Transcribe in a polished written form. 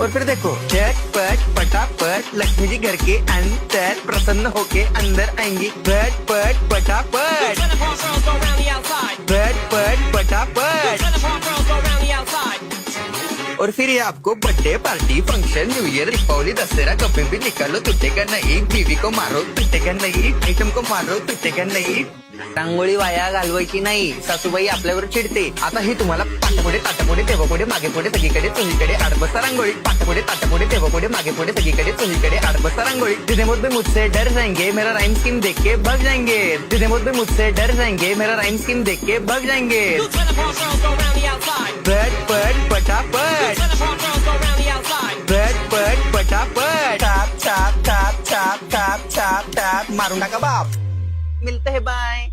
और फिर देखो झटपट पटापट लक्ष्मी जी घर के अंदर प्रसन्न होके अंदर आएंगी। झटपट पटापट झटपट पटापट। और फिर ये आपको birthday party function new year Deepavali Dussehra कभी भी निकालो टूटेगा नहीं। बीवी को मारो टूटेगा नाही, आयटम को मारो टूटेगा नाही। रांगोळी वाया घालवायची नाही, सासूबाई आपल्यावर चिडते। आता ही तुम्हाला पाठपुढे ताटापुढे तेव्हापुढे मागे पुढे सगळीकडे चोहीकडे आडबसा रांगोळी। पाठपुढे ताटापुढे तेव्हापुढे मागे पुढे सगळीकडे चोहीकडे आडबसा रांगोळी। जितने मुझ भी मुझसे डर जाएंगे मेरा राइम स्कीम देख के भाग जाएंगे। जितने मुझ भी मुझसे डर जाएंगे मेरा राइम स्कीम देख के भाग जाएंगे। झटपट पटापट झटपट पटापट छाप छाप छाप छाप छाप छाप छाप मारून टाका बाप। मिलते हैं बाय।